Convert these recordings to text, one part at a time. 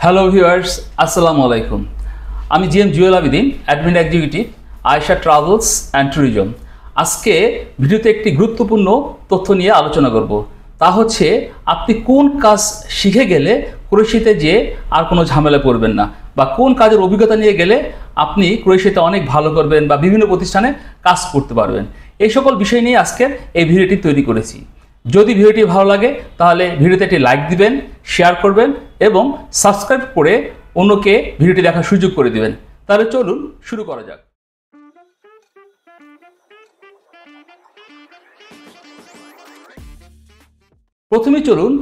Hello viewers, আসসালামু আলাইকুম। আমি GM Jewel Abidin, admin executive, Ayesha travels and tourism. আজকে ভিডিওতে একটি গুরুত্বপূর্ণ তথ্য নিয়ে আলোচনা করব। তা হচ্ছে আপনি কোন কাজ শিখে গেলে ক্রোয়েশিয়াতে যেয়ে আর কোনো ঝামেলা পড়বেন না, বা কোন কাজের অভিজ্ঞতা নিয়ে গেলে আপনি ক্রোয়েশিয়াতে অনেক ভালো করবেন বা বিভিন্ন প্রতিষ্ঠানে কাজ করতে পারবেন। এই সকল বিষয় নিয়ে আজকের এই ভিডিওটি তৈরি করেছি। যদি ভিডিওটি ভালো লাগে তাহলে ভিডিওতে একটি লাইক দিবেন, শেয়ার করবেন এবং সাবস্ক্রাইব করে অন্যকে ভিডিওটি দেখার সুযোগ করে দিবেন। তাহলে চলুন শুরু করা যাক। প্রথমে চলুন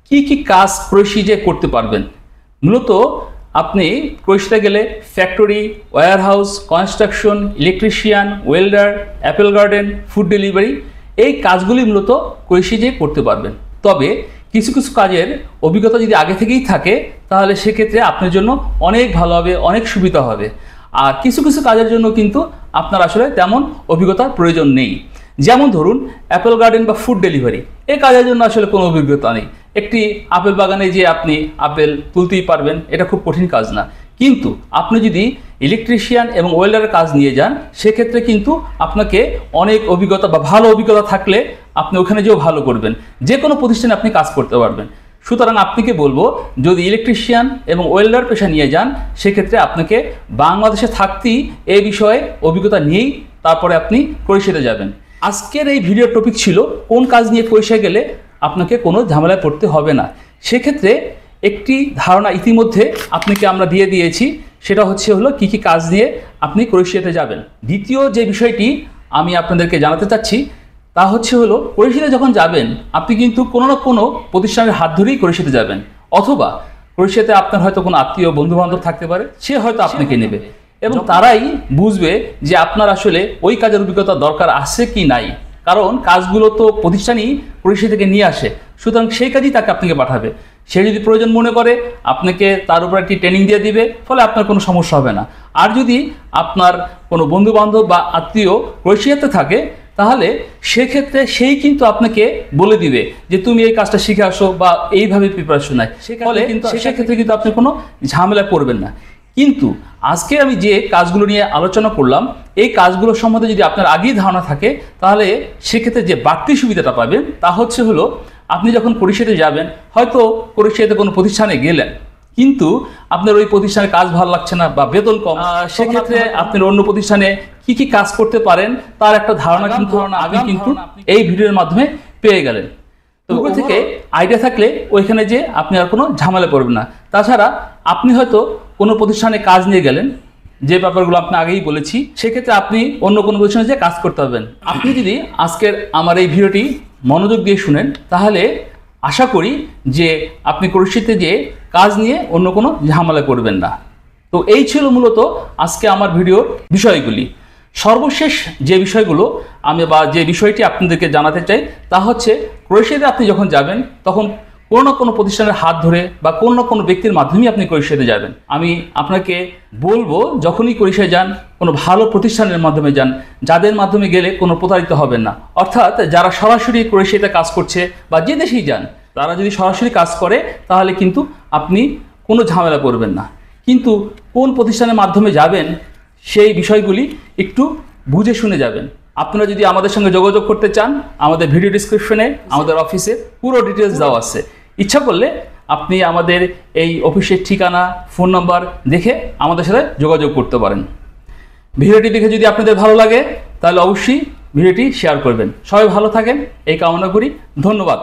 কি কি কাজ ক্রোয়েশিয়াতে করতে পারবেন। মূলত আপনি ক্রোয়েশিয়াতে গেলে factory, warehouse, construction, electrician, welder, Apple garden, food delivery, এই কাজগুলি মূলত ক্রোয়েশিয়াতে করতে পারবেন। তবে কিছু কিছু কাজের অভিজ্ঞতা যদি আগে থেকেই থাকে তাহলে সেক্ষেত্রে আপনার জন্য অনেক ভালো হবে, অনেক সুবিধা হবে। আর কিছু কিছু কাজের জন্য কিন্তু আপনার আসলে তেমন অভিজ্ঞতার প্রয়োজন নেই। যেমন ধরুন অ্যাপেল গার্ডেন বা ফুড ডেলিভারি, এই কাজের জন্য আসলে কোনো অভিজ্ঞতা নেই। একটি আপেল বাগানে যে আপনি আপেল তুলতেই পারবেন, এটা খুব কঠিন কাজ না। কিন্তু আপনি যদি ইলেকট্রিশিয়ান এবং ওয়েল্ডারের কাজ নিয়ে যান সেক্ষেত্রে কিন্তু আপনাকে অনেক অভিজ্ঞতা বা ভালো অভিজ্ঞতা থাকলে আপনি ওখানে যেও ভালো করবেন, যে কোনো প্রতিষ্ঠানে আপনি কাজ করতে পারবেন। সুতরাং আপনাকে বলবো, যদি ইলেকট্রিশিয়ান এবং ওয়েল্ডার পেশা নিয়ে যান সেক্ষেত্রে আপনাকে বাংলাদেশে থাকতেই এই বিষয়ে অভিজ্ঞতা নিয়েই তারপরে আপনি ক্রোয়েশিয়াতে যাবেন। আজকের এই ভিডিও টপিক ছিল কোন কাজ নিয়ে ক্রোয়েশিয়া গেলে আপনাকে কোনো ঝামেলায় পড়তে হবে না। সেক্ষেত্রে একটি ধারণা ইতিমধ্যে আপনাকে আমরা দিয়ে দিয়েছি, সেটা হলো কী কী কাজ নিয়ে আপনি ক্রোয়েশিয়াতে যাবেন। দ্বিতীয় যে বিষয়টি আমি আপনাদেরকে জানাতে চাচ্ছি তা হলো ক্রোয়েশিয়াতে যখন যাবেন আপনি কিন্তু কোনো না কোনো প্রতিষ্ঠানের হাত ধরেই ক্রোয়েশিয়াতে যাবেন, অথবা ক্রোয়েশিয়াতে আপনার হয়তো কোনো আত্মীয় বন্ধুবান্ধব থাকতে পারে, সে হয়তো আপনাকে নেবে এবং তারাই বুঝবে যে আপনার আসলে ওই কাজের অভিজ্ঞতা দরকার আছে কি নাই। কারণ কাজগুলো তো প্রতিষ্ঠানই ক্রোয়েশিয়া থেকে নিয়ে আসে, সুতরাং সেই কাজই তাকে আপনাকে পাঠাবে। সে যদি প্রয়োজন মনে করে আপনাকে তার উপর একটি ট্রেনিং দিয়ে দিবে, ফলে আপনার কোনো সমস্যা হবে না। আর যদি আপনার কোনো বন্ধুবান্ধব বা আত্মীয় ক্রোয়েশিয়াতে থাকে তাহলে সেক্ষেত্রে সেই কিন্তু আপনাকে বলে দিবে যে তুমি এই কাজটা শিখে আসো বা এইভাবে প্রিপারেশন নেয়, ফলে কিন্তু সেক্ষেত্রে কিন্তু আপনি কোনো ঝামেলা করবেন না। কিন্তু আজকে আমি যে কাজগুলো নিয়ে আলোচনা করলাম এই কাজগুলো সম্বন্ধে যদি আপনার আগেই ধারণা থাকে তাহলে সেক্ষেত্রে যে বাড়তি সুবিধাটা পাবেন তা হলো আপনি যখন ক্রোয়েশিয়াতে যাবেন, হয়তো ক্রোয়েশিয়াতে কোনো প্রতিষ্ঠানে গেলেন কিন্তু আপনার ওই প্রতিষ্ঠানের কাজ ভালো লাগছে না বা বেতন কম, সেক্ষেত্রে আপনি অন্য প্রতিষ্ঠানে কি কি কাজ করতে পারেন তার একটা ধারণা কিন্তু এই ভিডিওর মাধ্যমে পেয়ে গেলেন। তো ওই থেকে আইডিয়া থাকলে ওইখানে যে আপনি আর কোনো ঝামেলা পড়বেন না। তাছাড়া আপনি হয়তো কোনো প্রতিষ্ঠানে কাজ নিয়ে গেলেন, যে ব্যাপারগুলো আপনি আগেই বলেছি, সেক্ষেত্রে আপনি অন্য কোনো প্রতিষ্ঠানে যে কাজ করতে পারবেন। আপনি যদি আজকের আমার এই ভিডিওটি মনোযোগ দিয়ে শুনেন তাহলে আশা করি যে আপনি ক্রোয়েশিয়াতে যে কাজ নিয়ে অন্য কোনো ঝামেলা করবেন না। তো এই ছিল মূলত আজকে আমার ভিডিওর বিষয়গুলি। সর্বশেষ যে বিষয়গুলো যে বিষয়টি আপনাদেরকে জানাতে চাই তা হচ্ছে ক্রোয়েশিয়াতে আপনি যখন যাবেন তখন কোনো না কোনো প্রতিষ্ঠানের হাত ধরে বা কোনো না কোনো ব্যক্তির মাধ্যমেই আপনি ক্রোয়েশিয়াতে যাবেন। আমি আপনাকে বলবো যখনই ক্রোয়েশিয়া যান কোনো ভালো প্রতিষ্ঠানের মাধ্যমে যান, যাদের মাধ্যমে গেলে কোনো প্রতারিত হবেন না। অর্থাৎ যারা সরাসরি ক্রোয়েশিয়াতে কাজ করছে বা যে দেশেই যান তারা যদি সরাসরি কাজ করে তাহলে কিন্তু আপনি কোনো ঝামেলা করবেন না। কিন্তু কোন প্রতিষ্ঠানের মাধ্যমে যাবেন সেই বিষয়গুলি একটু বুঝে শুনে যাবেন। আপনারা যদি আমাদের সঙ্গে যোগাযোগ করতে চান আমাদের ভিডিও ডিসক্রিপশনে আমাদের অফিসে পুরো ডিটেলস দেওয়া আছে। ইচ্ছা করলে আপনি আমাদের এই অফিসের ঠিকানা, ফোন নাম্বার দেখে আমাদের সাথে যোগাযোগ করতে পারেন। ভিডিওটি দেখে যদি আপনাদের ভালো লাগে তাহলে অবশ্যই ভিডিওটি শেয়ার করবেন। সবাই ভালো থাকেন এই কামনা করি। ধন্যবাদ।